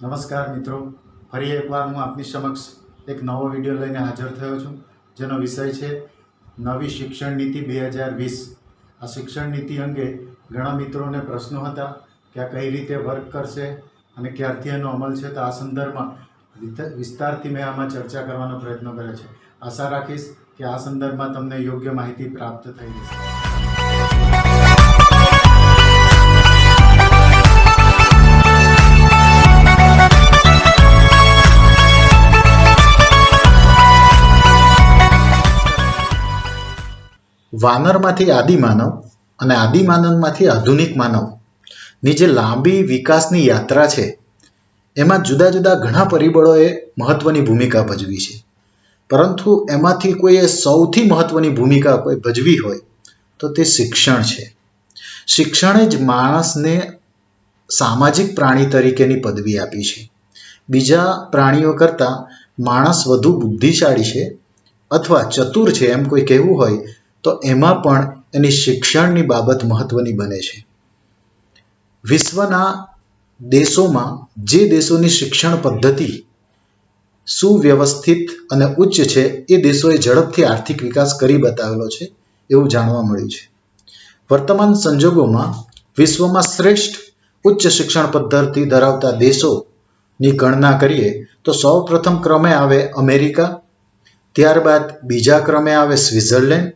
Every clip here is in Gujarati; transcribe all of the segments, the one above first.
નમસ્કાર મિત્રો, ફરી એકવાર હું આપની સમક્ષ એક નવો વિડીયો લઈને હાજર થયો છું, જેનો વિષય છે નવી શિક્ષણ નીતિ 2020। આ શિક્ષણ નીતિ અંગે ઘણા મિત્રોને પ્રશ્નો હતા કે આ કઈ રીતે વર્ક કરશે અને ક્યારથી એનો અમલ છે। તો આ સંદર્ભમાં વિસ્તારથી મેં આમાં ચર્ચા કરવાનો પ્રયત્ન કર્યો છે। આશા રાખીશ કે આ સંદર્ભમાં તમને યોગ્ય માહિતી પ્રાપ્ત થઈ જશે। વાનરમાંથી આદિમાનવ અને આદિમાનવમાંથી આધુનિક માનવની જે લાંબી વિકાસની યાત્રા છે એમાં જુદા જુદા ઘણા પરિબળોએ મહત્વની ભૂમિકા ભજવી છે, પરંતુ એમાંથી કોઈએ સૌથી મહત્વની ભૂમિકા કોઈ ભજવી હોય તો તે શિક્ષણ છે। શિક્ષણે જ માણસને સામાજિક પ્રાણી તરીકેની પદવી આપી છે। બીજા પ્રાણીઓ કરતાં માણસ વધુ બુદ્ધિશાળી છે અથવા ચતુર છે એમ કોઈ કહેવું હોય તો એમાં પણ એની શિક્ષણની બાબત મહત્વની બને છે। વિશ્વના દેશોમાં જે દેશોની શિક્ષણ પદ્ધતિ સુવ્યવસ્થિત અને ઉચ્ચ છે એ દેશોએ ઝડપથી આર્થિક વિકાસ કરી બતાવેલો છે એવું જાણવા મળ્યું છે। વર્તમાન સંજોગોમાં વિશ્વમાં શ્રેષ્ઠ ઉચ્ચ શિક્ષણ પદ્ધતિ ધરાવતા દેશોની ગણના કરીએ તો સૌ પ્રથમ ક્રમે આવે અમેરિકા, ત્યારબાદ બીજા ક્રમે આવે સ્વિટ્ઝરલેન્ડ,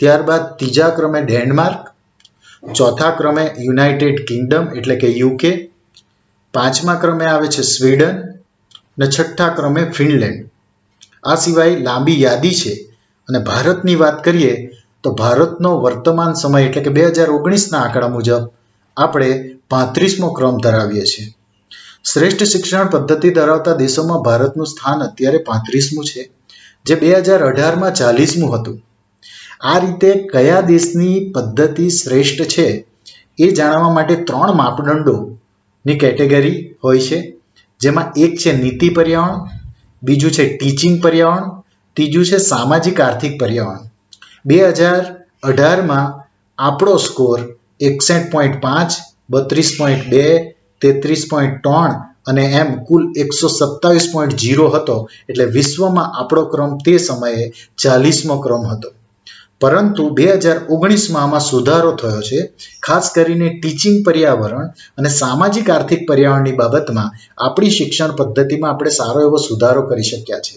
ત્યારબાદ ત્રીજા ક્રમે ડેનમાર્ક, ચોથા ક્રમે યુનાઇટેડ કિંગડમ એટલે કે યુકે, પાંચમા ક્રમે આવે છે સ્વીડન અને છઠ્ઠા ક્રમે ફિનલેન્ડ। આ સિવાય લાંબી યાદી છે અને ભારતની વાત કરીએ તો ભારતનો વર્તમાન સમય એટલે કે 2019ના આંકડા મુજબ આપણે 35મો ક્રમ ધરાવીએ છીએ। શ્રેષ્ઠ શિક્ષણ પદ્ધતિ ધરાવતા દેશોમાં ભારતનું સ્થાન અત્યારે 35મું છે, જે 2018માં 40મું હતું। આ રીતે કયા દેશની પદ્ધતિ શ્રેષ્ઠ છે એ જાણવા માટે 3 માપદંડોની કેટેગરી હોય છે, જેમાં એક છે નીતિ પર્યાવરણ, બીજું છે ટીચિંગ પર્યાવરણ, ત્રીજું છે સામાજિક આર્થિક પર્યાવરણ। 2018માં આપણો સ્કોર 61.5, 32.2, 33.3 અને એમ કુલ 127.0 હતો, એટલે વિશ્વમાં આપણો ક્રમ તે સમયે 40મો ક્રમ હતો। પરંતુ 2019માં આમાં સુધારો થયો છે। ખાસ કરીને ટીચિંગ પર્યાવરણ અને સામાજિક આર્થિક પર્યાવરણની બાબતમાં આપણી શિક્ષણ પદ્ધતિમાં આપણે સારો એવો સુધારો કરી શક્યા છે।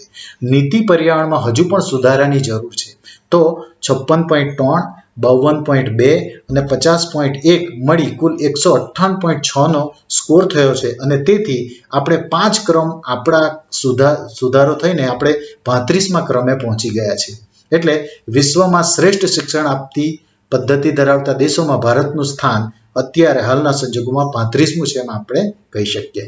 નીતિ પર્યાવરણમાં હજુ પણ સુધારાની જરૂર છે, તો 56.3, 52.2 અને 50.1 મળી કુલ 158.6નો સ્કોર થયો છે અને તેથી આપણે 5 ક્રમ આપણા સુધારો થઈને આપણે 35મા ક્રમે પહોંચી ગયા છે। એટલે વિશ્વમાં શ્રેષ્ઠ શિક્ષણ આપતી પદ્ધતિ ધરાવતા દેશોમાં ભારતનું સ્થાન અત્યારે હાલના સંજોગોમાં 35મું છે એમ આપણે કહી શકીએ।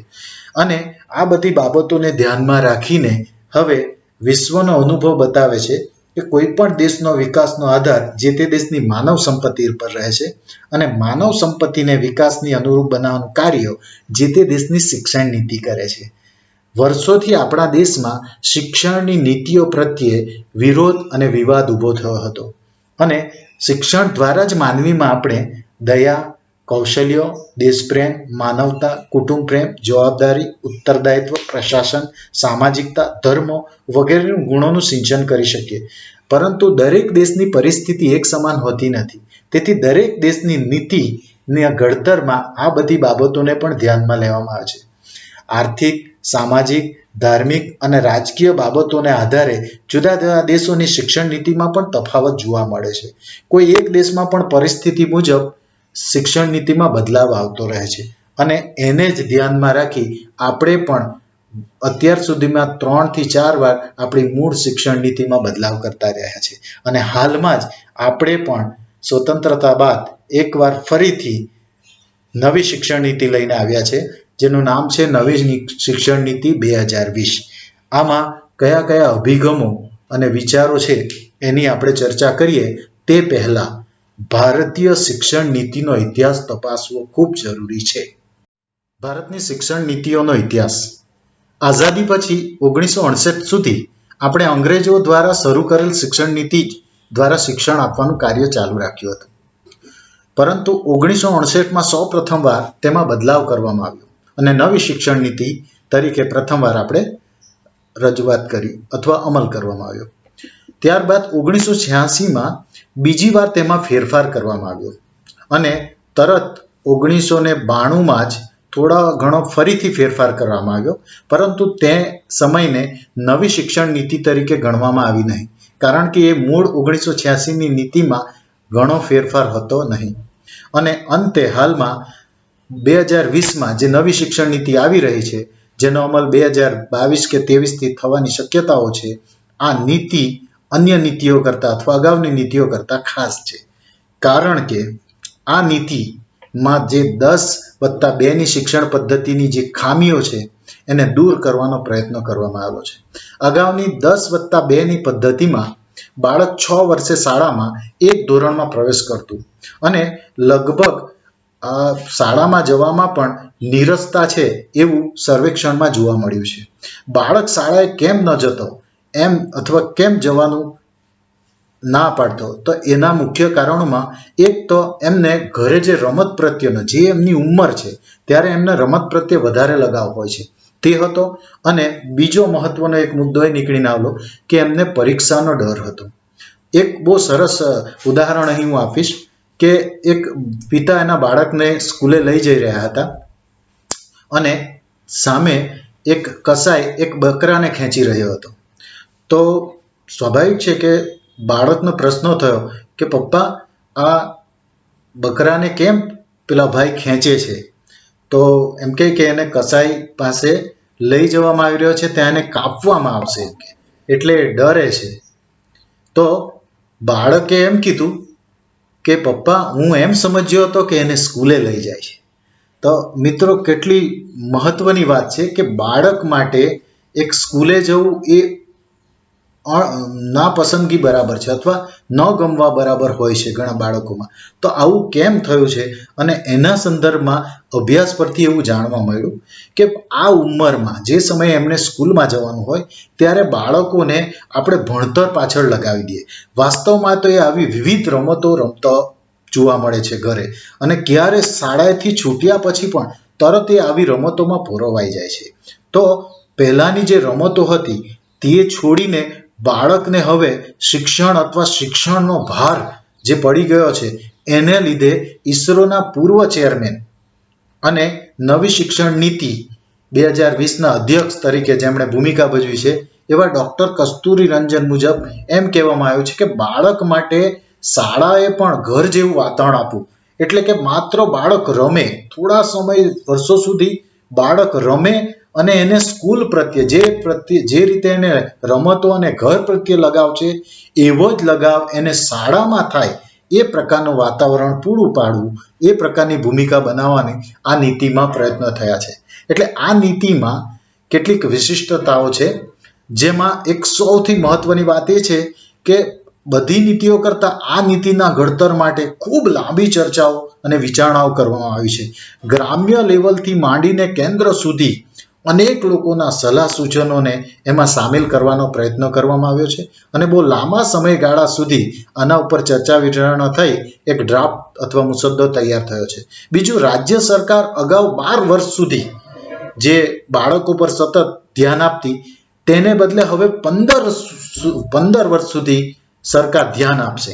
અને આ બધી બાબતોને ધ્યાનમાં રાખીને હવે વિશ્વનો અનુભવ બતાવે છે કે કોઈ પણ દેશનો વિકાસનો આધાર જે તે દેશની માનવ સંપત્તિ પર રહે છે અને માનવ સંપત્તિને વિકાસની અનુરૂપ બનાવવાનું કાર્ય જે તે દેશની શિક્ષણ નીતિ કરે છે। વર્ષોથી આપણા દેશમાં શિક્ષણની નીતિઓ પ્રત્યે વિરોધ અને વિવાદ ઊભો થયો હતો અને શિક્ષણ દ્વારા જ માનવીમાં આપણે દયા, કૌશલ્યો, દેશપ્રેમ, માનવતા, કુટુંબ પ્રેમ, જવાબદારી, ઉત્તરદાયિત્વ, પ્રશાસન, સામાજિકતા, ધર્મ વગેરે ગુણોનું સિંચન કરી શકીએ। પરંતુ દરેક દેશની પરિસ્થિતિ એક સમાન હોતી નથી, તેથી દરેક દેશની નીતિના ઘડતરમાં આ બધી બાબતોને પણ ધ્યાનમાં લેવામાં આવે છે। આર્થિક, સામાજિક, ધાર્મિક અને રાજકીય બાબતોને આધારે જુદા જુદા દેશોની શિક્ષણ નીતિમાં પણ તફાવત જોવા મળે છે। કોઈ એક દેશમાં પણ પરિસ્થિતિ મુજબ શિક્ષણ નીતિમાં બદલાવ આવતો રહે છે અને એને જ ધ્યાનમાં રાખી આપણે પણ અત્યાર સુધીમાં 3 થી 4 વાર આપણી મૂળ શિક્ષણ નીતિમાં બદલાવ કરતા રહ્યા છે અને હાલમાં જ આપણે પણ સ્વતંત્રતા બાદ એકવાર ફરીથી નવી શિક્ષણ નીતિ લઈને આવ્યા છે, જેનું નામ છે નવી શિક્ષણ નીતિ 2020। આમાં કયા કયા અભિગમો અને વિચારો છે એની આપણે ચર્ચા કરીએ તે પહેલા ભારતીય શિક્ષણ નીતિનો ઇતિહાસ તપાસવો ખૂબ જરૂરી છે। ભારતની શિક્ષણ નીતિઓનો ઇતિહાસ આઝાદી પછી 1968 સુધી આપણે અંગ્રેજો દ્વારા શરૂ કરેલ શિક્ષણ નીતિ દ્વારા શિક્ષણ આપવાનું કાર્ય ચાલુ રાખ્યું હતું, પરંતુ 1968માં સૌ પ્રથમવાર તેમાં બદલાવ કરવામાં આવ્યો અને નવી શિક્ષણ નીતિ તરીકે પ્રથમવાર આપણે રજૂઆત કરી અથવા અમલ કરવામાં આવ્યો. ત્યારબાદ 1986માં બીજી વાર તેમાં ફેરફાર કરવામાં આવ્યો અને તરત 1992માં જ થોડા ઘણો ફરીથી ફેરફાર કરવામાં આવ્યો, પરંતુ તે સમયને નવી શિક્ષણ નીતિ તરીકે ગણવામાં આવી નહીં, કારણ કે એ મૂળ 1986ની નીતિમાં ઘણો ફેરફાર હતો નહીં. અને અંતે હાલમાં 2020માં જે નવી શિક્ષણ નીતિ આવી રહી છે, જેનો અમલ 2022 કે 23થી થવાની શક્યતાઓ છે, આ નીતિ અન્ય નીતિઓ કરતાં અથવા અગાઉની નીતિઓ કરતાં ખાસ છે, કારણ કે આ નીતિમાં જે 10+2ની શિક્ષણ પદ્ધતિની જે ખામીઓ છે એને દૂર કરવાનો પ્રયત્ન કરવામાં આવ્યો છે. અગાઉની 10+2ની પદ્ધતિમાં બાળક 6 વર્ષે શાળામાં એક ધોરણમાં પ્રવેશ કરતું અને લગભગ શાળામાં જવામાં પણ નીરસતા છે એવું સર્વેક્ષણમાં જોવા મળ્યું છે. બાળક શાળાએ કેમ ન જતો એમ અથવા કેમ જવાનું ના પાડતો, તો એના મુખ્ય કારણોમાં એક તો એમને ઘરે જે રમત પ્રત્યેનો જે એમની ઉંમર છે ત્યારે એમને રમત પ્રત્યે વધારે લગાવ હોય છે તે હતો, અને બીજો મહત્વનો એક મુદ્દો એ નીકળીને આવ્યો કે એમને પરીક્ષાનો ડર હતો. એક બહુ સરસ ઉદાહરણ અહીં હું આપીશ કે એક પિતા એના બાળકને સ્કૂલે લઈ જઈ રહ્યા હતા અને સામે એક કસાઈ એક બકરાને ખેંચી રહ્યો હતો. તો સ્વાભાવિક છે કે બાળકનો પ્રશ્ન થયો કે પપ્પા, આ બકરાને કેમ પેલા ભાઈ ખેંચે છે? તો એમ કહે કે એને કસાઈ પાસે લઈ જવામાં આવી રહ્યો છે, ત્યાં એને કાપવામાં આવશે એટલે ડરે છે. તો બાળકે એમ કીધું કે પપ્પા, હું એમ સમજ્યો હતો કે એને સ્કૂલે લઈ જાય છે. તો મિત્રો, કેટલી મહત્વની વાત છે કે બાળક માટે એક સ્કૂલે જવું એ ના પસંદગી બરાબર છે અથવા ન ગમવા બરાબર હોય છે ઘણા બાળકોમાં. તો આવું કેમ થયું છે? અને એના સંદર્ભમાં અભ્યાસ પરથી એવું જાણવા મળ્યું કે આ ઉંમરમાં જે સમયે એમને સ્કૂલમાં જવાનું હોય ત્યારે બાળકોને આપણે ભણતર પાછળ લગાવી દઈએ. વાસ્તવમાં તો એ આવી વિવિધ રમતો રમતો જોવા મળે છે ઘરે, અને ક્યારે શાળાએથી છૂટ્યા પછી પણ તરત એ આવી રમતોમાં પરોવાઈ જાય છે. તો પહેલાંની જે રમતો હતી તે છોડીને બાળકને હવે શિક્ષણ અથવા શિક્ષણનો ભાર જે પડી ગયો છે એને લીધે ઈસરોના પૂર્વ ચેરમેન અને નવી શિક્ષણ નીતિ 2020ના અધ્યક્ષ તરીકે જેમણે ભૂમિકા ભજવી છે એવા ડૉક્ટર કસ્તુરી રંજન મુજબ એમ કહેવામાં આવ્યું છે કે બાળક માટે શાળાએ પણ ઘર જેવું વાતાવરણ આપવું, એટલે કે માત્ર બાળક રમે, થોડા સમય વર્ષો સુધી બાળક રમે અને એને સ્કૂલ પ્રત્યે જે રીતે એને રમતો અને ઘર પ્રત્યે લગાવ છે એવો જ લગાવ એને શાળામાં થાય એ પ્રકારનું વાતાવરણ પૂરું પાડવું, એ પ્રકારની ભૂમિકા બનાવવાની આ નીતિમાં પ્રયત્ન થયા છે. એટલે આ નીતિમાં કેટલીક વિશિષ્ટતાઓ છે, જેમાં એક સૌથી મહત્વની વાત એ છે કે બધી નીતિઓ કરતાં આ નીતિના ઘડતર માટે ખૂબ લાંબી ચર્ચાઓ અને વિચારણાઓ કરવામાં આવી છે. ગ્રામ્ય લેવલથી માંડીને કેન્દ્ર સુધી અનેક લોકોના સલાહ સૂચનોને એમાં સામેલ કરવાનો પ્રયત્ન કરવામાં આવ્યો છે અને બહુ લાંબા સમયગાળા સુધી આના ઉપર ચર્ચા વિચારણા થઈ એક ડ્રાફ્ટ અથવા મુસદ્દો તૈયાર થયો છે. બીજું, રાજ્ય સરકાર અગાઉ 12 વર્ષ સુધી જે બાળકો પર સતત ધ્યાન આપતી તેને બદલે હવે 15 વર્ષ સુધી સરકાર ધ્યાન આપશે.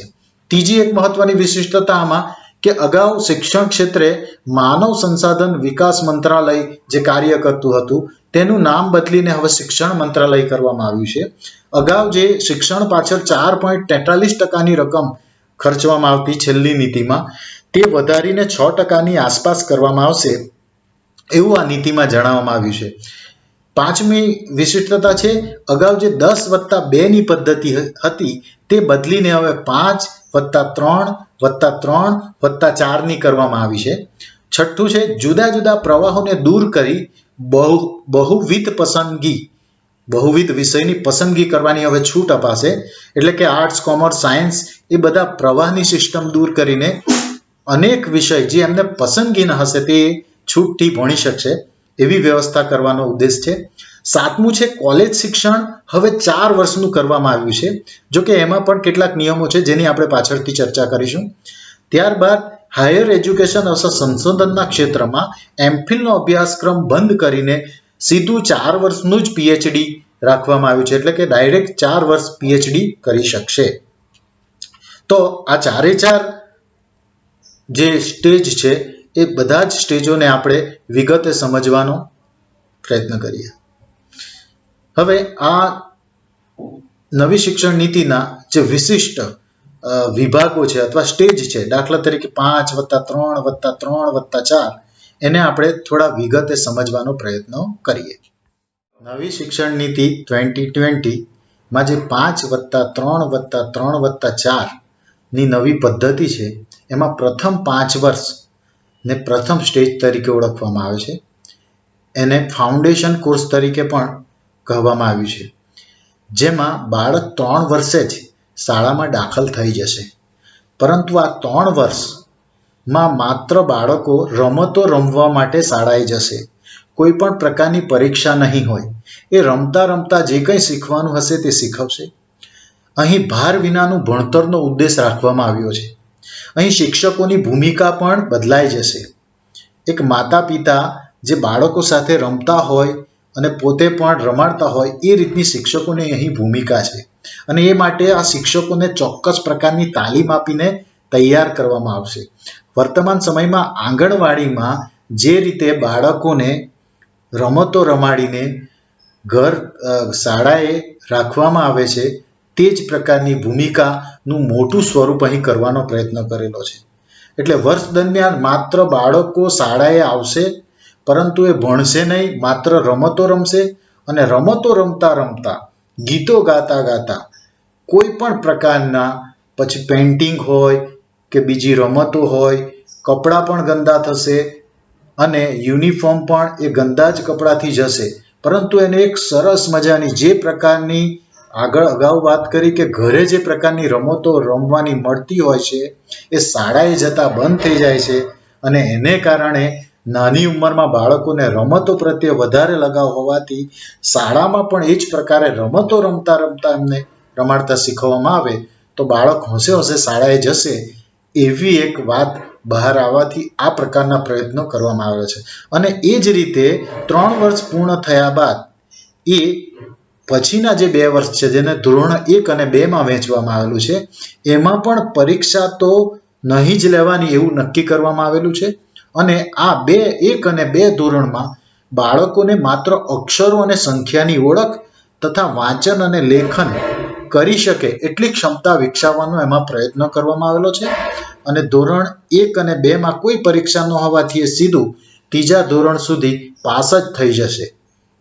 ત્રીજી એક મહત્વની વિશિષ્ટતા આમાં કે અગાઉ શિક્ષણ ક્ષેત્રે માનવ સંસાધન વિકાસ મંત્રાલય જે કાર્ય કરતું હતું તેનું નામ બદલીને હવે શિક્ષણ મંત્રાલય કરવામાં આવ્યું છે. અગાઉ જે શિક્ષણ પાછળ 4.43%ની રકમ ખર્ચવામાં આવતી છેલ્લી નીતિમાં, તે વધારીને 6%ની આસપાસ કરવામાં આવશે એવું આ નીતિમાં જણાવવામાં આવ્યું છે. પાંચમી વિશિષ્ટતા છે, અગાઉ જે 10+2ની પદ્ધતિ હતી તે બદલીને હવે 5+3+3+4ની કરવામાં આવી છે. છઠ્ઠું છે, જુદા જુદા પ્રવાહોને દૂર કરી બહુવિધ વિષયની પસંદગી કરવાની હવે છૂટ અપાશે. એટલે કે આર્ટ્સ, કોમર્સ, સાયન્સ એ બધા પ્રવાહની સિસ્ટમ દૂર કરીને અનેક વિષય જે એમને પસંદગી ન હશે તે છૂટથી ભણી શકશે એવી વ્યવસ્થા કરવાનો ઉદ્દેશ છે. સાતમું છે, કોલેજ શિક્ષણ હવે 4 વર્ષનું કરવામાં આવ્યું છે. જો કે એમાં પણ કેટલાક નિયમો છે જેની આપણે પાછળથી ચર્ચા કરીશું. ત્યારબાદ હાયર એજ્યુકેશન અથવા સંશોધનના ક્ષેત્રમાં એમફિલનો અભ્યાસક્રમ બંધ કરીને સીધું 4 વર્ષનું જ પીએચડી રાખવામાં આવ્યું છે, એટલે કે ડાયરેક્ટ 4 વર્ષ પીએચડી કરી શકશે. તો આ ચારે ચાર જે સ્ટેજ છે એ બધા જ સ્ટેજોને આપણે વિગતે સમજવાનો પ્રયત્ન કરીએ. હવે આ નવી શિક્ષણ નીતિના જે વિશિષ્ટ વિભાગો છે અથવા સ્ટેજ છે, દાખલા તરીકે 5+3+3+4, એને આપણે થોડા વિગતે સમજવાનો પ્રયત્ન કરીએ. નવી શિક્ષણ નીતિ 2020માં જે 5+3+3+4 ની નવી પદ્ધતિ છે, એમાં પ્રથમ 5 વર્ષ ને પ્રથમ સ્ટેજ તરીકે ઓળખવામાં આવે છે. એને ફાઉન્ડેશન કોર્સ તરીકે પણ કહેવામાં આવ્યું છે, જેમાં બાળક 3 વર્ષે જ શાળામાં દાખલ થઈ જશે. પરંતુ આ 3 વર્ષમાં માત્ર બાળકો રમતો રમવા માટે શાળાએ જશે. કોઈ પણ પ્રકારની પરીક્ષા નહીં હોય. એ રમતા રમતા જે કંઈ શીખવાનું હશે તે શીખવશે. અહીં ભાર વિનાનું ભણતરનો ઉદ્દેશ રાખવામાં આવ્યો છે. અહીં શિક્ષકોની ભૂમિકા પણ બદલાઈ જશે. એક માતા પિતા જે બાળકો સાથે રમતા હોય અને પોતે પણ રમાડતા હોય એ રીતની શિક્ષકોની અહીં ભૂમિકા છે. અને એ માટે આ શિક્ષકોને ચોક્કસ પ્રકારની તાલીમ આપીને તૈયાર કરવામાં આવશે. વર્તમાન સમયમાં આંગણવાડીમાં જે રીતે બાળકોને રમતો રમાડીને શાળાએ રાખવામાં આવે છે, તે જ પ્રકારની ભૂમિકાનું મોટું સ્વરૂપ અહીં કરવાનો પ્રયત્ન કરેલો છે. એટલે વર્ષ દરમિયાન માત્ર બાળકો શાળાએ આવશે, પરંતુ એ ભણશે નહીં, માત્ર રમતો રમશે. અને રમતો રમતા રમતા, ગીતો ગાતા ગાતા, કોઈ પણ પ્રકારના પછી પેઇન્ટિંગ હોય કે બીજી રમતો હોય, કપડાં પણ ગંદા થશે અને યુનિફોર્મ પણ એ ગંદા જ કપડાથી જશે. પરંતુ એને એક સરસ મજાની જે પ્રકારની અગાઉ વાત કરી કે ઘરે જે પ્રકારની રમતો રમવાની મળતી હોય છે, એ શાળાએ જતાં બંધ થઈ જાય છે. અને એને કારણે નાની ઉંમરમાં બાળકોને રમતો પ્રત્યે વધારે લગાવ હોવાથી શાળામાં પણ એ જ પ્રકારે રમતો રમતા રમતા એમને રમાડતા શીખવવામાં આવે તો બાળક હોંશે હોંશે શાળાએ જશે, એવી એક વાત બહાર આવવાથી આ પ્રકારના પ્રયત્નો કરવામાં આવે છે. અને એ જ રીતે 3 વર્ષ પૂર્ણ થયા બાદ એ પછીના જે 2 વર્ષ છે, જેને ધોરણ 1 અને 2માં વહેંચવામાં આવેલું છે, એમાં પણ પરીક્ષા તો નહીં જ લેવાની એવું નક્કી કરવામાં આવેલું છે. અને આ 1 અને 2 ધોરણમાં બાળકોને માત્ર અક્ષરો અને સંખ્યાની ઓળખ તથા વાંચન અને લેખન કરી શકે એટલી ક્ષમતા વિકસાવવાનો એમાં પ્રયત્ન કરવામાં આવેલો છે. અને ધોરણ 1 અને 2માં કોઈ પરીક્ષા ન હોવાથી એ સીધું 3જા ધોરણ સુધી પાસ જ થઈ જશે.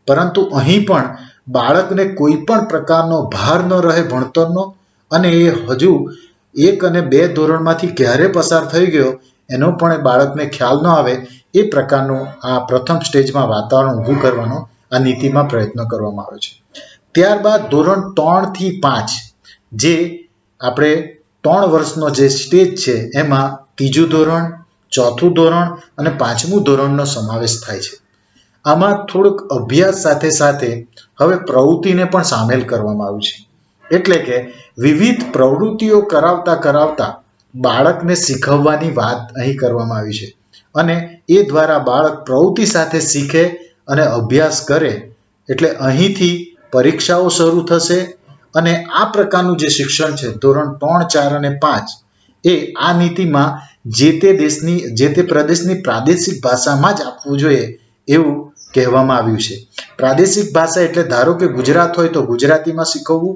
પરંતુ અહીં પણ બાળકને કોઈ પણ પ્રકારનો ભાર ન રહે ભણતરનો, અને એ હજુ 1 અને 2 ધોરણમાંથી ક્યારે પસાર થઈ ગયો એનો પણ એ બાળકને ખ્યાલ ન આવે, એ પ્રકારનું આ પ્રથમ સ્ટેજમાં વાતાવરણ ઊભું કરવાનો આ નીતિમાં પ્રયત્ન કરવામાં આવે છે. ત્યારબાદ ધોરણ 3 થી 5 જે આપણે 3 વર્ષનો જે સ્ટેજ છે, એમાં 3જું ધોરણ, 4થું ધોરણ અને 5મું ધોરણનો સમાવેશ થાય છે. આમાં થોડુંક અભ્યાસ સાથે સાથે હવે પ્રવૃત્તિને પણ સામેલ કરવામાં આવ્યું છે. એટલે કે વિવિધ પ્રવૃત્તિઓ કરાવતા કરાવતા બાળકને શીખવવાની વાત અહીં કરવામાં આવી છે. અને એ દ્વારા બાળક પ્રવૃત્તિ સાથે શીખે અને અભ્યાસ કરે. એટલે અહીંથી પરીક્ષાઓ શરૂ થશે. અને આ પ્રકારનું જે શિક્ષણ છે ધોરણ 3, 4 અને 5 એ આ નીતિમાં જે તે પ્રદેશની પ્રાદેશિક ભાષામાં જ આપવું જોઈએ એવું કહેવામાં આવ્યું છે. પ્રાદેશિક ભાષા એટલે ધારો કે ગુજરાત હોય તો ગુજરાતીમાં શીખવવું,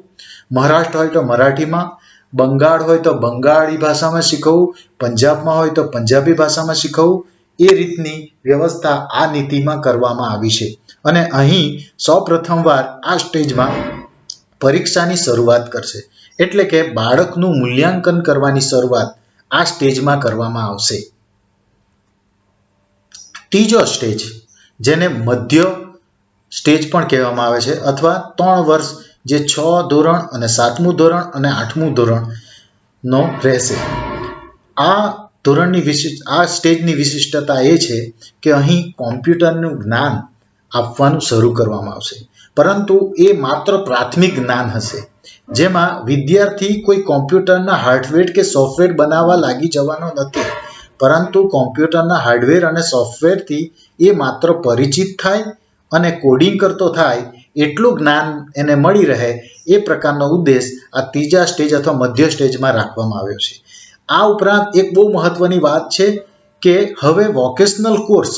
મહારાષ્ટ્ર હોય તો મરાઠીમાં, બંગાળ હોય તો બંગાળી ભાષામાં શીખવવું, પંજાબમાં હોય તો પંજાબી ભાષામાં શીખવવું, એ રીતની વ્યવસ્થા આ નીતિમાં કરવામાં આવી છે. અને અહીં સૌપ્રથમવાર આ સ્ટેજમાં પરીક્ષાની શરૂઆત કરશે. એટલે કે બાળકનું મૂલ્યાંકન કરવાની શરૂઆત આ સ્ટેજમાં કરવામાં આવશે. ત્રીજો સ્ટેજ, જેને મધ્ય સ્ટેજ પણ કહેવામાં આવે છે, અથવા 3 વર્ષ જે 6 ધોરણ અને 7મું ધોરણ અને 8મું ધોરણનો રહેશે. આ સ્ટેજની વિશિષ્ટતા એ છે કે અહીં કોમ્પ્યુટરનું જ્ઞાન આપવાનું શરૂ કરવામાં આવશે. પરંતુ એ માત્ર પ્રાથમિક જ્ઞાન હશે, જેમાં વિદ્યાર્થી કોઈ કોમ્પ્યુટરના હાર્ડવેર કે સોફ્ટવેર બનાવવા લાગી જવાનો નથી, પરંતુ કોમ્પ્યુટરના હાર્ડવેર અને સોફ્ટવેરથી એ માત્ર પરિચિત થાય અને કોડિંગ કરતો થાય એટલું જ્ઞાન એને મળી રહે એ પ્રકારનો ઉદ્દેશ આ ત્રીજા સ્ટેજ અથવા મધ્ય સ્ટેજમાં રાખવામાં આવ્યો છે. આ ઉપરાંત એક બહુ મહત્વની વાત છે કે હવે વોકેશનલ કોર્સ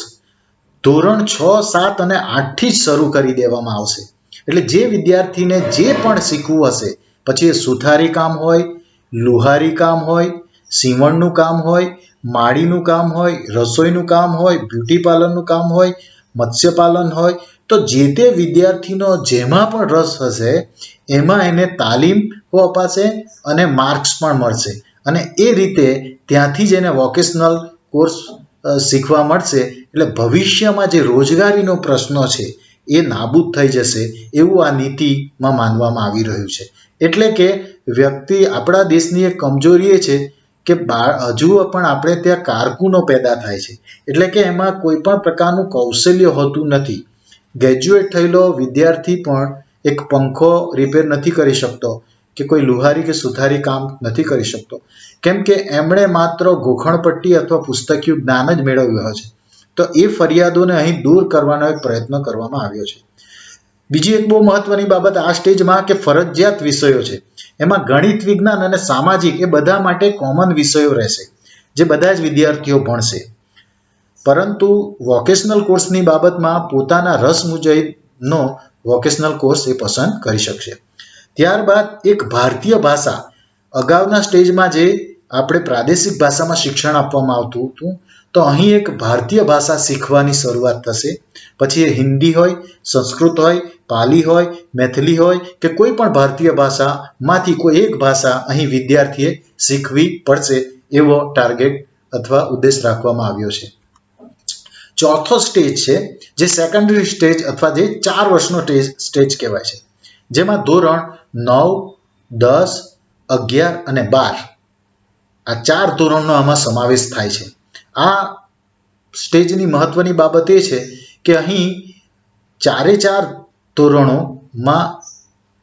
ધોરણ 6, 7 અને 8 થી જ શરૂ કરી દેવામાં આવશે. એટલે જે વિદ્યાર્થીને જે પણ શીખવું હશે, પછી એ સુથારી કામ હોય, લુહારી કામ હોય, સીવણનું કામ હોય, માળીનું કામ હોય, રસોઈનું કામ હોય, બ્યુટી પાર્લરનું કામ હોય, મત્સ્યપાલન હોય, તો જે તે વિદ્યાર્થીનો જેમાં પણ રસ હશે એમાં એને તાલીમ અપાશે અને માર્ક્સ પણ મળશે. અને એ રીતે ત્યાંથી જ એને વોકેશનલ કોર્સ શીખવા મળશે. એટલે ભવિષ્યમાં જે રોજગારીનો પ્રશ્ન છે એ નાબૂદ થઈ જશે એવું આ નીતિમાં માનવામાં આવી રહ્યું છે. એટલે કે વ્યક્તિ, આપણા દેશની એક કમજોરી એ છે કે હજુ પણ આપણે ત્યાં કારકુનો પેદા થાય છે. એટલે કે એમાં કોઈ પણ પ્રકારનું કૌશલ્ય હોતું નથી. ગ્રેજ્યુએટ થયેલો વિદ્યાર્થી પણ એક પંખો રિપેર નથી કરી શકતો કે કોઈ લુહારી કે સુથારી કામ નથી કરી શકતો, કેમ કે એમણે માત્ર ગોખણપટ્ટી અથવા પુસ્તકીય જ્ઞાન જ મેળવ્યું છે. તો એ ફરિયાદોને અહીં દૂર કરવાનો એક પ્રયત્ન કરવામાં આવ્યો છે. બીજી એક બહુ મહત્વની બાબત આ સ્ટેજમાં કે ફરજિયાત વિષયો છે. એમાં ગણિત, વિજ્ઞાન અને સામાજિક એ બધા માટે કોમન વિષયો રહેશે, જે બધા જ વિદ્યાર્થીઓ ભણશે. પરંતુ વોકેશનલ કોર્સની બાબતમાં પોતાના રસ મુજબનો વોકેશનલ કોર્સ એ પસંદ કરી શકશે. ત્યારબાદ એક ભારતીય ભાષા, અગાઉના સ્ટેજમાં જે આપણે પ્રાદેશિક ભાષામાં શિક્ષણ આપવામાં આવતું હતું, તો અહીં એક ભારતીય ભાષા શીખવાની શરૂઆત થશે. પછી એ હિન્દી હોય, સંસ્કૃત હોય, પાલી હોય, મૈથિલી હોય કે કોઈ પણ ભારતીય ભાષામાંથી કોઈ એક ભાષા અહીં વિદ્યાર્થીએ શીખવી પડશે એવો ટાર્ગેટ અથવા ઉદ્દેશ રાખવામાં આવ્યો છે. ચોથો સ્ટેજ છે જે સેકન્ડરી સ્ટેજ અથવા જે 4 વર્ષનો સ્ટેજ કહેવાય છે, જેમાં ધોરણ 9, 10, 11 અને 12 આ 4 ધોરણનો આમાં સમાવેશ થાય છે. આ સ્ટેજની મહત્વની બાબત એ છે કે અહીં 4 ધોરણોમાં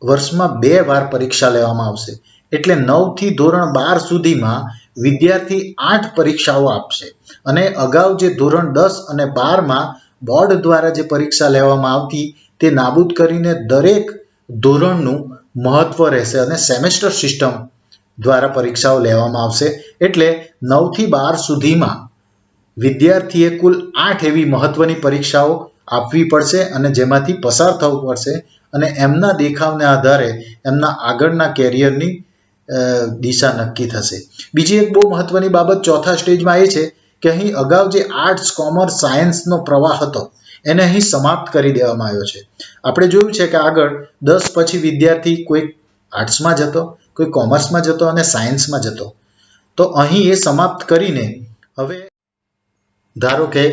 વર્ષમાં 2 વાર પરીક્ષા લેવામાં આવશે. એટલે 9 થી ધોરણ 12 સુધીમાં વિદ્યાર્થી 8 પરીક્ષાઓ આપશે. અને અગાઉ જે ધોરણ 10 અને 12માં બોર્ડ દ્વારા જે પરીક્ષા લેવામાં આવતી તે નાબૂદ કરીને દરેક ધોરણનું મહત્વ રહેશે અને સેમેસ્ટર સિસ્ટમ દ્વારા પરીક્ષાઓ લેવામાં આવશે. એટલે 9 થી 12 સુધીમાં વિદ્યાર્થીએ કુલ 8 એવી મહત્વની પરીક્ષાઓ આપવી પડશે અને જેમાંથી પસાર થવું પડશે અને એમના દેખાવને આધારે એમના આગળના કેરિયરની દિશા નક્કી થશે. બીજી એક બહુ મહત્વની બાબત ચોથા સ્ટેજમાં એ છે કે અહીં અગાઉ જે આર્ટ્સ, કોમર્સ, સાયન્સનો પ્રવાહ હતો એને અહીં સમાપ્ત કરી દેવામાં આવ્યો છે. આપણે જોયું છે કે આગળ 10 પછી વિદ્યાર્થી કોઈ આર્ટ્સમાં જતો, કોઈ કોમર્સમાં જતો અને સાયન્સમાં જતો. તો અહીં એ સમાપ્ત કરીને હવે ધારો કે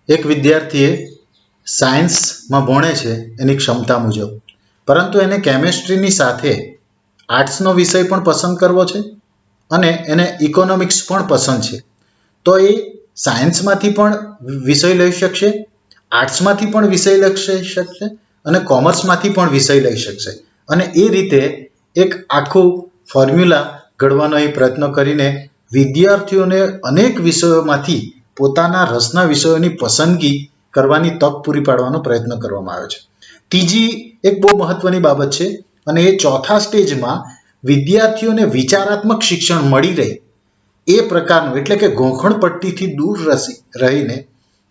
એક વિદ્યાર્થીએ સાયન્સમાં ભણે છે એની ક્ષમતા મુજબ, પરંતુ એને કેમેસ્ટ્રીની સાથે આર્ટ્સનો વિષય પણ પસંદ કરવો છે અને એને ઇકોનોમિક્સ પણ પસંદ છે, તો એ સાયન્સમાંથી પણ વિષય લઈ શકશે, આર્ટ્સમાંથી પણ વિષય લઈ શકશે અને કોમર્સમાંથી પણ વિષય લઈ શકશે. અને એ રીતે એક આખું ફોર્મ્યુલા ઘડવાનો એ પ્રયત્ન કરીને વિદ્યાર્થીઓને અનેક વિષયોમાંથી પોતાના રસના વિષયોની પસંદગી કરવાની તક પૂરી પાડવાનો પ્રયત્ન કરવામાં આવ્યો છે. ત્રીજી એક બહુ મહત્વની બાબત છે અને એ ચોથા સ્ટેજમાં વિદ્યાર્થીઓને વિચારાત્મક શિક્ષણ મળી રહે એ પ્રકારનું, એટલે કે ગોખણપટ્ટીથી દૂર રહીને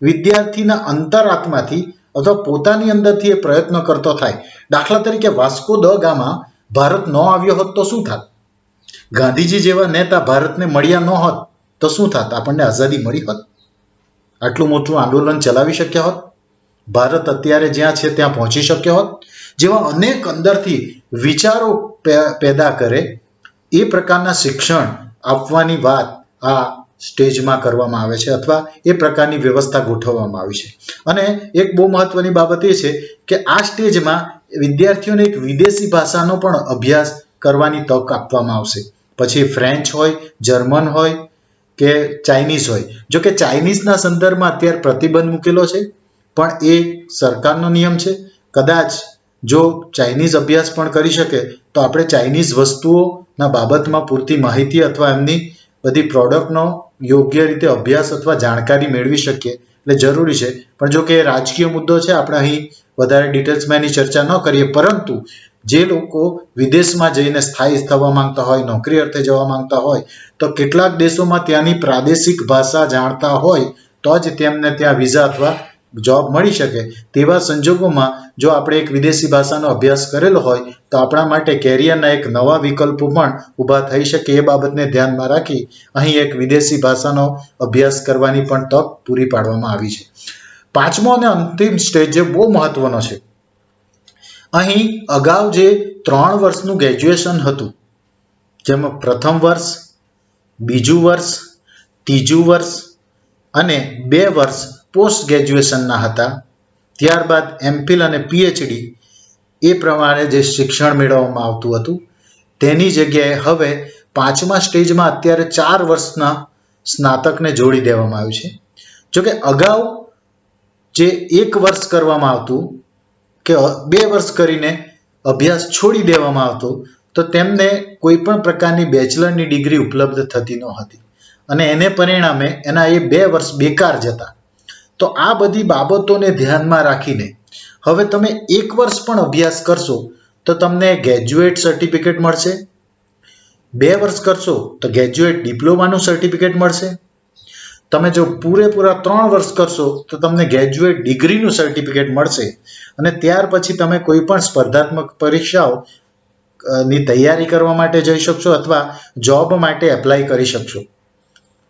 વિદ્યાર્થીના અંતરાત્માથી અથવા પોતાની અંદરથી એ પ્રયત્ન કરતો થાય. દાખલા તરીકે વાસ્કો દ ગામા ભારત ન આવ્યો હોત તો શું થાત? ગાંધીજી જેવા નેતા ભારતને મળ્યા ન હોત તો શું થાત? આપણને આઝાદી મળી હોત? આટલું મોટું આંદોલન ચલાવી શક્યા હોત? ભારત અત્યારે જ્યાં છે ત્યાં પહોંચી શક્યો હોત? જેવા અનેક અંદરથી વિચારો પેદા કરે એ પ્રકારના શિક્ષણ આપવાની વાત આ સ્ટેજમાં કરવામાં આવે છે અથવા એ પ્રકારની વ્યવસ્થા ગોઠવવામાં આવી છે. અને એક બહુ મહત્વની બાબત એ છે કે આ સ્ટેજમાં વિદ્યાર્થીઓને એક વિદેશી ભાષાનો પણ અભ્યાસ કરવાની તક આપવામાં આવશે. પછી ફ્રેન્ચ હોય, જર્મન હોય કે ચાઇનીઝ હોય. જો કે ચાઇનીઝના સંદર્ભમાં અત્યારે પ્રતિબંધ મૂકેલો છે, પણ એ સરકારનો નિયમ છે. કદાચ જો ચાઇનીઝ અભ્યાસ પણ કરી શકે તો આપણે ચાઇનીઝ વસ્તુઓના બાબતમાં પૂરતી માહિતી અથવા એમની બધી પ્રોડક્ટનો યોગ્ય રીતે અભ્યાસ અથવા જાણકારી મેળવી શકીએ એટલે જરૂરી છે. પણ જો કે રાજકીય મુદ્દો છે, આપણે અહીં વધારે ડિટેલ્સમાં એની ચર્ચા ન કરીએ. પરંતુ જે લોકો વિદેશમાં જઈને સ્થાયી થવા માંગતા હોય, નોકરી અર્થે જવા માંગતા હોય, તો કેટલાક દેશોમાં ત્યાંની પ્રાદેશિક ભાષા જાણતા હોય તો જ તેમને ત્યાં વિઝા અથવા જોબ મળી શકે. તેવા સંજોગોમાં જો આપણે એક વિદેશી ભાષાનો અભ્યાસ કરેલો હોય તો આપણા માટે કેરિયરના એક નવા વિકલ્પો પણ ઊભા થઈ શકે. એ બાબતને ધ્યાનમાં રાખી અહીં એક વિદેશી ભાષાનો અભ્યાસ કરવાની પણ તક પૂરી પાડવામાં આવી છે. પાંચમો અને અંતિમ સ્ટેજ જે બહુ મહત્વનો છે, અહીં અગાઉ જે 3 વર્ષનું ગ્રેજ્યુએશન હતું, જેમાં પ્રથમ વર્ષ, બીજું વર્ષ, ત્રીજું વર્ષ અને 2 વર્ષ પોસ્ટ ગ્રેજ્યુએશનના હતા. ત્યારબાદ એમફિલ અને પીએચડી એ પ્રમાણે જે શિક્ષણ મેળવવામાં આવતું હતું, તેની જગ્યાએ હવે 5મા સ્ટેજમાં અત્યારે 4 વર્ષના સ્નાતકને જોડી દેવામાં આવ્યું છે. જોકે અગાઉ જે 1 વર્ષ કરવામાં આવતું કે 2 વર્ષ કરીને અભ્યાસ છોડી દેવામાં આવતો, તો તેમને કોઈ પણ પ્રકારની બેચલરની ડિગ્રી ઉપલબ્ધ થતી ન હતી અને એને પરિણામે એના એ 2 વર્ષ બેકાર જતા. તો આ બધી બાબતોને ધ્યાનમાં રાખીને હવે તમે 1 વર્ષ પણ અભ્યાસ કરશો તો તમને ગ્રેજ્યુએટ સર્ટિફિકેટ મળશે. 2 વર્ષ કરશો તો ગ્રેજ્યુએટ ડિપ્લોમાનું સર્ટિફિકેટ મળશે. તમે જો પૂરેપૂરા 3 વર્ષ કરશો તો તમને ગ્રેજ્યુએટ ડિગ્રીનું સર્ટિફિકેટ મળશે અને ત્યાર પછી તમે કોઈ પણ સ્પર્ધાત્મક પરીક્ષાઓ ની તૈયારી કરવા માટે જઈ શકશો અથવા જોબ માટે એપ્લાય કરી શકશો.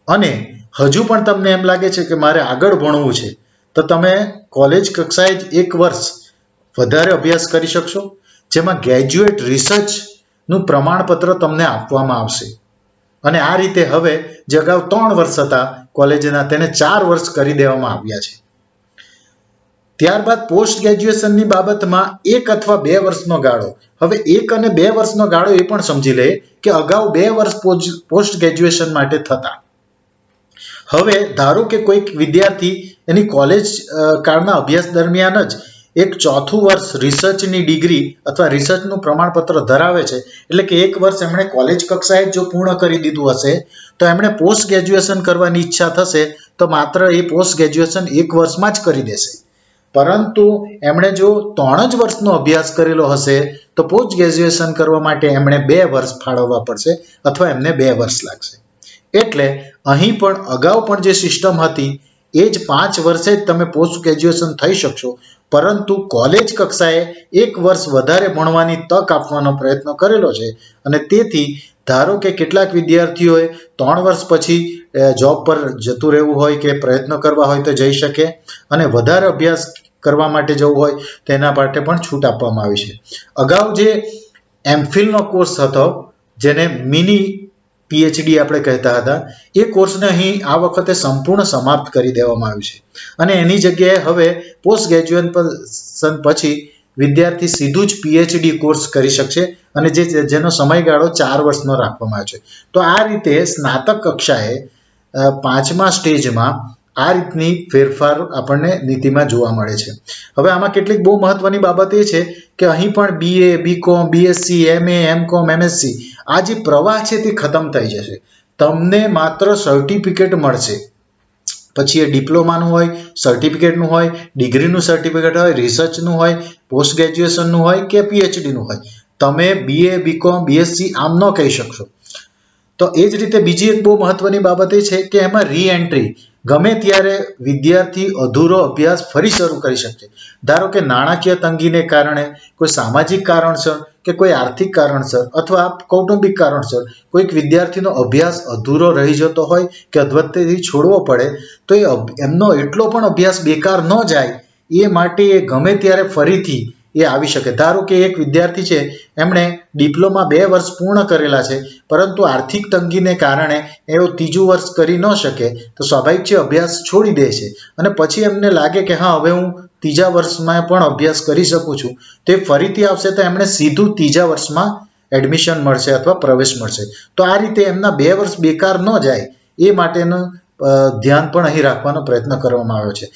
અને હજુ પણ તમને એમ લાગે છે કે મારે આગળ ભણવું છે તો તમે કોલેજ કક્ષાએ જ 1 વર્ષ વધારે અભ્યાસ કરી શકશો, જેમાં ગ્રેજ્યુએટ રિસર્ચનું પ્રમાણપત્ર તમને આપવામાં આવશે. અને આ રીતે હવે જે અગાઉ 3 વર્ષ હતા કોલેજના, તેને 4 વર્ષ કરી દેવામાં આવ્યા છે. ત્યારબાદ પોસ્ટ ગ્રેજ્યુએશનની બાબતમાં 1 અથવા 2 વર્ષનો ગાળો. હવે 1 અને 2 વર્ષનો ગાળો એ પણ સમજી લે કે અગાઉ 2 વર્ષ પોસ્ટ ગ્રેજ્યુએશન માટે થતા. હવે ધારો કે કોઈક વિદ્યાર્થી એની કોલેજ કાળના અભ્યાસ દરમિયાન જ એક 4થું વર્ષ રિસર્ચની ડિગ્રી અથવા રિસર્ચનું પ્રમાણપત્ર ધરાવે છે, એટલે કે 1 વર્ષ એમણે કોલેજ કક્ષાએ જો પૂર્ણ કરી દીધું હશે તો એમણે પોસ્ટ ગ્રેજ્યુએશન કરવાની ઈચ્છા થશે તો માત્ર એ પોસ્ટ ગ્રેજ્યુએશન 1 વર્ષમાં જ કરી દેશે. પરંતુ એમણે જો 3 જ વર્ષનો અભ્યાસ કરેલો હશે તો પોસ્ટ ગ્રેજ્યુએશન કરવા માટે એમણે 2 વર્ષ ફાળવવા પડશે અથવા એમને 2 વર્ષ લાગશે. એટલે અહીં પણ અગાઉ પણ જે સિસ્ટમ હતી એ જ 5 વર્ષે જ તમે પોસ્ટ ગ્રેજ્યુએશન થઈ શકશો, પરંતુ કોલેજ કક્ષાએ 1 વર્ષ વધારે ભણવાની તક આપવાનો પ્રયત્ન કરેલો છે. અને તેથી ધારો કે કેટલાક વિદ્યાર્થીઓએ 3 વર્ષ પછી જોબ પર જતું રહેવું હોય કે પ્રયત્ન કરવા હોય તો જઈ શકે, અને વધારે અભ્યાસ કરવા માટે જવું હોય તેના માટે પણ છૂટ આપવામાં આવી છે. અગાઉ જે એમફિલનો કોર્સ હતો, જેને મિની પીએચડી આપણે કહેતા હતા, એ કોર્સને અહીં આ વખતે સંપૂર્ણ સમાપ્ત કરી દેવામાં આવ્યું છે અને એની જગ્યાએ હવે પોસ્ટ ગ્રેજ્યુએશન પછી વિદ્યાર્થી સીધું જ પીએચડી કોર્સ કરી શકશે અને જેનો સમયગાળો 4 વર્ષનો રાખવામાં આવ્યો છે. તો આ રીતે સ્નાતક કક્ષાએ 5મા સ્ટેજમાં આ રીતની ફેરફાર આપણને નીતિમાં જોવા મળે છે. હવે આમાં કેટલીક બહુ મહત્વની બાબત એ છે કે અહીં પણ BA, BCom, BSc, MA, MCom, MSc આ જે પ્રવાહ છે તે ખતમ થઈ જશે. તમને માત્ર સર્ટિફિકેટ મળશે. પછી એ ડિપ્લોમાનું હોય, સર્ટિફિકેટનું હોય, ડિગ્રીનું સર્ટિફિકેટ હોય, રિસર્ચનું હોય, પોસ્ટ ગ્રેજ્યુએશનનું હોય કે પીએચડીનું હોય, તમે BA, BCom, BSc આમ ન કહી શકશો. તો એ જ રીતે બીજી એક બહુ મહત્વની બાબત એ છે કે એમાં રીએન્ટ્રી ગમે ત્યારે વિદ્યાર્થી અધૂરો અભ્યાસ ફરી શરૂ કરી શકે. ધારો કે નાણાકીય તંગીને કારણે, કોઈ સામાજિક કારણસર કે કોઈ આર્થિક કારણસર અથવા કૌટુંબિક કારણસર કોઈક વિદ્યાર્થીનો અભ્યાસ અધૂરો રહી જતો હોય કે અધવચ્ચેથી છોડવો પડે, તો એમનો એટલો પણ અભ્યાસ બેકાર ન જાય એ માટે એ ગમે ત્યારે ફરીથી એ આવી શકે. ધારો કે એક વિદ્યાર્થી છે, એમણે ડિપ્લોમા 2 વર્ષ પૂર્ણ કરેલા છે, પરંતુ આર્થિક તંગીને કારણે એઓ 3જું વર્ષ કરી ન શકે તો સ્વાભાવિક છે અભ્યાસ છોડી દે છે અને પછી એમને લાગે કે હા હવે હું 3જા વર્ષમાં પણ અભ્યાસ કરી શકું છું, તે ફરીથી આવશે તો એમણે સીધું 3જા વર્ષમાં એડમિશન મળશે અથવા પ્રવેશ મળશે. તો આ રીતે એમના 2 વર્ષ બેકાર ન જાય એ માટેનું ધ્યાન પણ અહીં રાખવાનો પ્રયત્ન કરવામાં આવ્યો છે.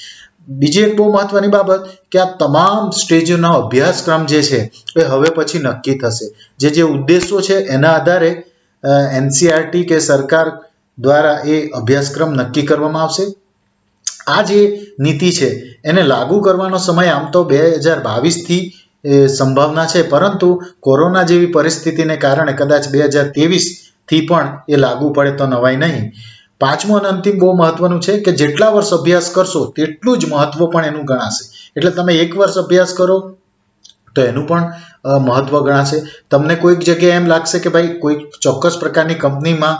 બીજી એક બહુ મહત્વની બાબત કે આ તમામ સ્ટેજનો અભ્યાસક્રમ જે છે એ હવે પછી નક્કી થશે. જે ઉદ્દેશો છે એના આધારે NCERT કે સરકાર દ્વારા એ અભ્યાસક્રમ નક્કી કરવામાં આવશે. આ જે નીતિ છે એને લાગુ કરવાનો સમય આમ તો 2022થી સંભાવના છે, પરંતુ કોરોના જેવી પરિસ્થિતિને કારણે કદાચ 2023થી પણ એ લાગુ પડે તો નવાઈ નહીં. પાંચમું અને અંતિમ બહુ મહત્વનું છે કે જેટલા વર્ષ અભ્યાસ કરશો તેટલું જ મહત્વ પણ એનું ગણાશે. એટલે તમે 1 વર્ષ અભ્યાસ કરો તો એનું પણ મહત્વ ગણાશે. તમને કોઈક જગ્યાએ એમ લાગશે કે ભાઈ કોઈક ચોક્કસ પ્રકારની કંપનીમાં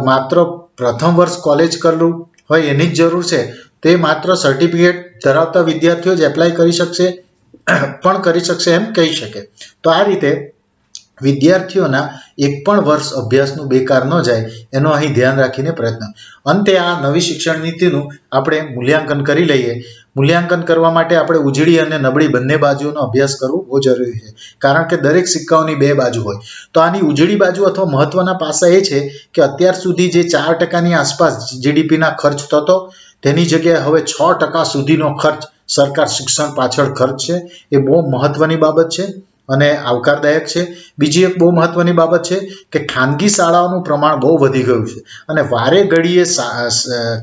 માત્ર પ્રથમ વર્ષ કોલેજ કરવું હોય એની જ જરૂર છે, તે માત્ર સર્ટિફિકેટ ધરાવતા વિદ્યાર્થીઓ જ એપ્લાય કરી શકશે એમ કહી શકે. તો આ રીતે વિદ્યાર્થીઓના એક પણ વર્ષ અભ્યાસનું બેકાર ન જાય એનો અહીં ધ્યાન રાખીને પ્રયત્ન. અંતે આ નવી શિક્ષણ નીતિનું આપણે મૂલ્યાંકન કરી લઈએ. મૂલ્યાંકન કરવા માટે આપણે ઉજળી અને નબળી બંને બાજુનો અભ્યાસ કરવો બહુ જરૂરી છે, કારણ કે દરેક સિક્કાઓની 2 બાજુ હોય. તો આની ઉજળી બાજુ અથવા મહત્વના પાસા એ છે કે અત્યાર સુધી જે 4%ની આસપાસ જીડીપીના ખર્ચ થતો તેની જગ્યાએ હવે 6% સુધીનો ખર્ચ સરકાર શિક્ષણ પાછળ ખર્ચ છે. એ બહુ મહત્વની બાબત છે અને આવકારદાયક છે. બીજી એક બહુ મહત્વની બાબત છે કે ખાનગી શાળાઓનું પ્રમાણ બહુ વધી ગયું છે અને વારે ઘડીએ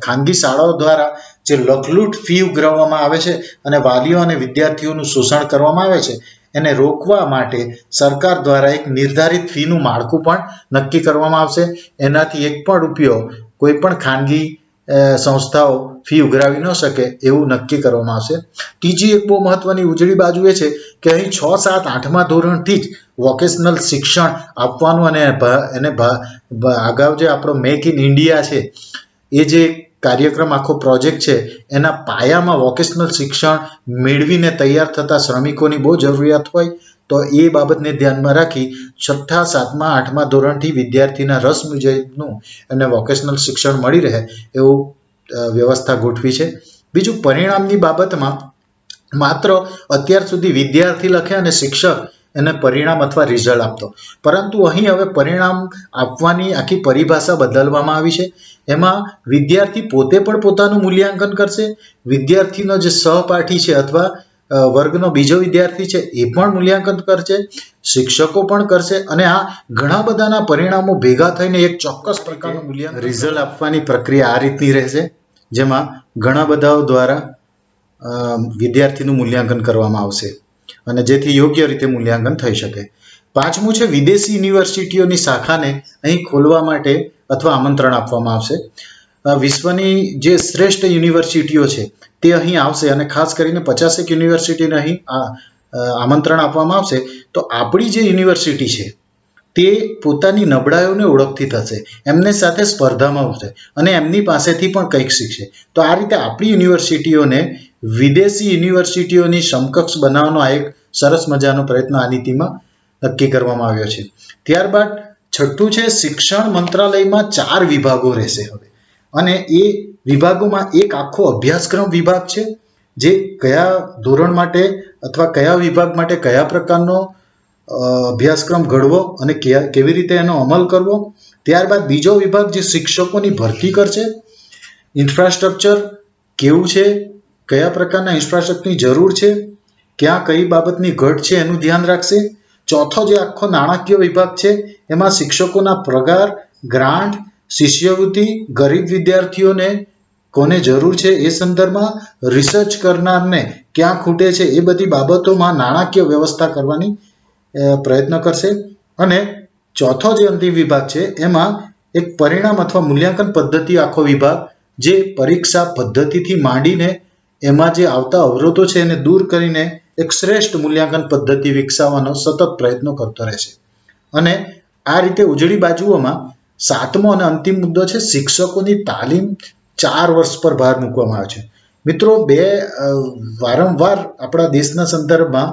ખાનગી શાળાઓ દ્વારા જે લખલૂટ ફી ઉઘરાવવામાં આવે છે અને વાલીઓ અને વિદ્યાર્થીઓનું શોષણ કરવામાં આવે છે, એને રોકવા માટે સરકાર દ્વારા એક નિર્ધારિત ફીનું માળખું પણ નક્કી કરવામાં આવશે. એનાથી 1 પણ રૂપિયો કોઈ પણ ખાનગી સંસ્થાઓ ફી ઉઘરાવી ન શકે એવું નક્કી કરવામાં આવશે. ત્રીજી એક બહુ મહત્વની ઉજળી બાજુ એ છે કે અહીં 6, 7, 8મા ધોરણથી જ વોકેશનલ શિક્ષણ આપવાનું અને એને અગાઉ જે આપણો મેક ઇન ઇન્ડિયા છે એ જે કાર્યક્રમ આખો પ્રોજેક્ટ છે એના પાયામાં વોકેશનલ શિક્ષણ મેળવીને તૈયાર થતા શ્રમિકોની બહુ જરૂરિયાત હોય. તો એ બાબતને ધ્યાનમાં રાખી 6ઠા, 7મા, 8મા ધોરણથી વિદ્યાર્થીના રસ મુજબનું અને વોકેશનલ શિક્ષણ મળી રહે એવું વ્યવસ્થા ગોઠવી છે. બીજું, પરિણામની બાબતમાં માત્ર અત્યાર સુધી વિદ્યાર્થી લખે અને શિક્ષક એને પરિણામ અથવા રિઝલ્ટ આપતો, પરંતુ અહીં હવે પરિણામ આપવાની આખી પરિભાષા બદલવામાં આવી છે. એમાં વિદ્યાર્થી પોતે પણ પોતાનું મૂલ્યાંકન કરશે, વિદ્યાર્થીનો જે સહપાઠી છે અથવા વર્ગનો બીજો વિદ્યાર્થી છે એ પણ મૂલ્યાંકન કરશે, શિક્ષકો પણ કરશે અને આ ઘણા બધાના પરિણામો ભેગા થઈને એક ચોક્કસ પ્રકારનું મૂલ્યાંકન રિઝલ્ટ આપવાની પ્રક્રિયા આ રીતની રહેશે, જેમાં ઘણા બધાઓ દ્વારા વિદ્યાર્થીનું મૂલ્યાંકન કરવામાં આવશે અને જેથી યોગ્ય રીતે મૂલ્યાંકન થઈ શકે. પાંચમું છે વિદેશી યુનિવર્સિટીઓની શાખાને અહીં ખોલવા માટે અથવા આમંત્રણ આપવામાં આવશે. વિશ્વની જે શ્રેષ્ઠ યુનિવર્સિટીઓ છે તે અહીં આવશે અને ખાસ કરીને 50 યુનિવર્સિટીને અહીં આમંત્રણ આપવામાં આવશે. તો આપણી જે યુનિવર્સિટી છે તે પોતાની નબળાઈઓને ઓળખતી થશે, એમને સાથે સ્પર્ધામાં આવશે અને એમની પાસેથી પણ કંઈક શીખશે. તો આ રીતે આપણી યુનિવર્સિટીઓને વિદેશી યુનિવર્સિટીઓની સમકક્ષ બનાવવાનો આ એક સરસ મજાનો પ્રયત્ન આ નીતિમાં નક્કી કરવામાં આવ્યો છે. ત્યારબાદ છઠ્ઠું છે શિક્ષણ મંત્રાલયમાં 4 વિભાગો રહેશે હવે, અને એ વિભાગોમાં એક આખો અભ્યાસક્રમ વિભાગ છે જે કયા ધોરણ માટે અથવા કયા વિભાગ માટે કયા પ્રકારનો અભ્યાસક્રમ ઘડવો અને કેવી રીતે એનો અમલ કરવો. ત્યારબાદ બીજો વિભાગ જે શિક્ષકોની ભરતી કરશે, ઇન્ફ્રાસ્ટ્રક્ચર કેવું છે, કયા પ્રકારના ઇન્ફ્રાસ્ટ્રક્ચરની જરૂર છે, ક્યાં કઈ બાબતની ઘટ છે એનું ધ્યાન રાખશે. ચોથો જે આખો નાણાકીય વિભાગ છે એમાં શિક્ષકોના પગાર, ગ્રાન્ટ, શિષ્યવૃત્તિ, ગરીબ વિદ્યાર્થીઓને કોને જરૂર છે એ સંદર્ભમાં, રિસર્ચ કરનારને ક્યાં ખૂટે છે એ બધી બાબતોમાં નાણાકીય વ્યવસ્થા કરવાની પ્રયત્ન કરશે. અને ચોથો જે અંતિમ વિભાગ છે એમાં એક પરિણામ અથવા મૂલ્યાંકન પદ્ધતિ આખો વિભાગ, જે પરીક્ષા પદ્ધતિથી માંડીને એમાં જે આવતા અવરોધો છે એને દૂર કરીને એક શ્રેષ્ઠ મૂલ્યાંકન પદ્ધતિ વિકસાવવાનો સતત પ્રયત્નો કરતો રહેશે. અને આ રીતે ઉજળી બાજુઓમાં 7મો અને અંતિમ મુદ્દો છે શિક્ષકોની તાલીમ 4 વર્ષ પર ભાર મૂકવામાં આવે છે. મિત્રો, વારંવાર આપણા દેશના સંદર્ભમાં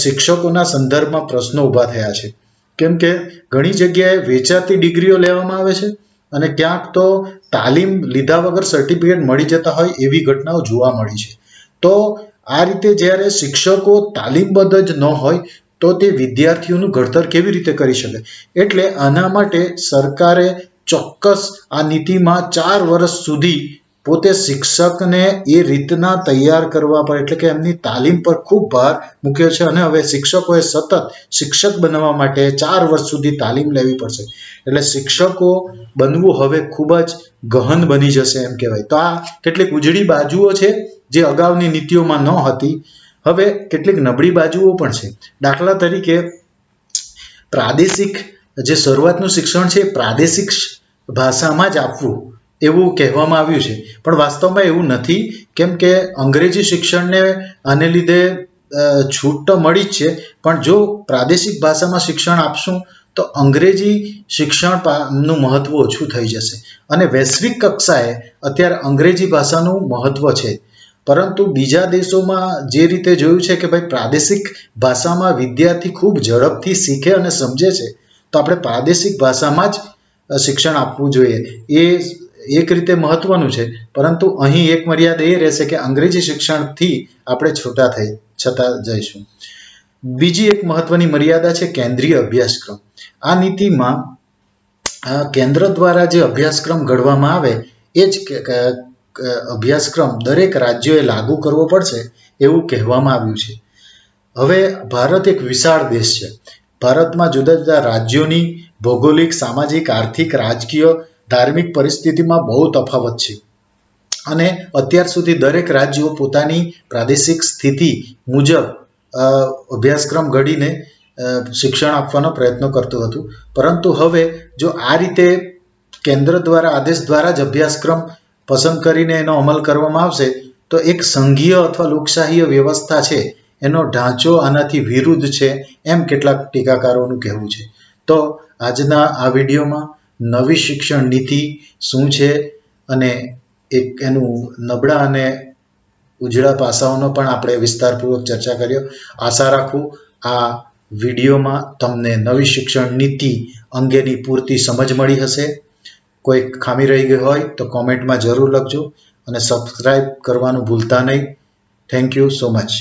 શિક્ષકોના સંદર્ભમાં પ્રશ્નો ઊભા થયા છે, કેમ કે ઘણી જગ્યાએ વેચાતી ડિગ્રીઓ લેવામાં આવે છે અને ક્યાંક તો તાલીમ લીધા વગર સર્ટિફિકેટ મળી જતા હોય એવી ઘટનાઓ જોવા મળી છે. તો આ રીતે જ્યારે શિક્ષકો તાલીમબદ્ધ જ ન હોય તો તે વિદ્યાર્થીઓનું ઘડતર કેવી રીતે કરી શકે? એટલે આના માટે સરકારે ચોક્કસ આ નીતિમાં 4 વર્ષ સુધી પોતે શિક્ષકને એ રીતના તૈયાર કરવા પર એટલે કે એમની તાલીમ પર ખૂબ ભાર મૂક્યો છે અને હવે શિક્ષકોએ સતત શિક્ષક બનવા માટે 4 વર્ષ સુધી તાલીમ લેવી પડશે. એટલે શિક્ષકો બનવું હવે ખૂબ જ ગહન બની જશે એમ કહેવાય. તો આ કેટલીક ઉજળી બાજુઓ છે જે અગાઉની નીતિઓમાં ન હતી. હવે કેટલીક નબળી બાજુઓ પણ છે. દાખલા તરીકે પ્રાદેશિક જે શરૂઆતનું શિક્ષણ છે પ્રાદેશિક ભાષામાં જ આપવું એવું કહેવામાં આવ્યું છે, પણ વાસ્તવમાં એવું નથી, કેમ કે અંગ્રેજી શિક્ષણને આને લીધે છૂટ તો મળી જ છે, પણ જો પ્રાદેશિક ભાષામાં શિક્ષણ આપશું તો અંગ્રેજી શિક્ષણનું મહત્વ ઓછું થઈ જશે. અને વૈશ્વિક કક્ષાએ અત્યારે અંગ્રેજી ભાષાનું મહત્વ છે, પરંતુ બીજા દેશોમાં જે રીતે જોયું છે કે ભાઈ પ્રાદેશિક ભાષામાં વિદ્યાર્થી ખૂબ ઝડપથી શીખે અને સમજે છે, તો આપણે પ્રાદેશિક ભાષામાં જ શિક્ષણ આપવું જોઈએ. એ એક રીતે મહત્વનું છે, પરંતુ અહીં એક મર્યાદા એ રહેશે કે અંગ્રેજી શિક્ષણથી આપણે છૂટા જઈશું. બીજી એક મહત્વની મર્યાદા છે કેન્દ્રીય અભ્યાસક્રમ. આ નીતિમાં કેન્દ્ર દ્વારા જે અભ્યાસક્રમ ઘડવામાં આવે એ જ અભ્યાસક્રમ દરેક રાજ્યોએ લાગુ કરવો પડશે એવું કહેવામાં આવ્યું છે. હવે ભારત એક વિશાળ દેશ છે. ભારતમાં જુદા જુદા રાજ્યોની ભૌગોલિક, સામાજિક, આર્થિક, રાજકીય, ધાર્મિક પરિસ્થિતિમાં બહુ તફાવત છે અને અત્યાર સુધી દરેક રાજ્યો પોતાની પ્રાદેશિક સ્થિતિ મુજબ અભ્યાસક્રમ ઘડીને શિક્ષણ આપવાનો પ્રયત્ન કરતું હતું. પરંતુ હવે જો આ રીતે કેન્દ્ર દ્વારા આદેશ દ્વારા જ અભ્યાસક્રમ પસંદ કરીને એનો અમલ કરવામાં આવશે તો એક સંઘીય અથવા લોકશાહી વ્યવસ્થા છે એનો ઢાંચો આનાથી વિરુદ્ધ છે એમ કેટલાક ટીકાકારોનું કહેવું છે. તો આજના આ વિડીયોમાં નવી શિક્ષણ નીતિ શું છે અને એનું નબળા અને ઉજળા પાસાઓનો પણ આપણે વિસ્તારપૂર્વક ચર્ચા કર્યો. આશા રાખું આ વિડીયોમાં તમને નવી શિક્ષણ નીતિ અંગેની પૂરતી સમજ મળી હશે. કોઈ ખામી રહી ગઈ હોય તો કોમેન્ટમાં જરૂર લખજો અને સબસ્ક્રાઇબ કરવાનું ભૂલતા નહીં. Thank you so much.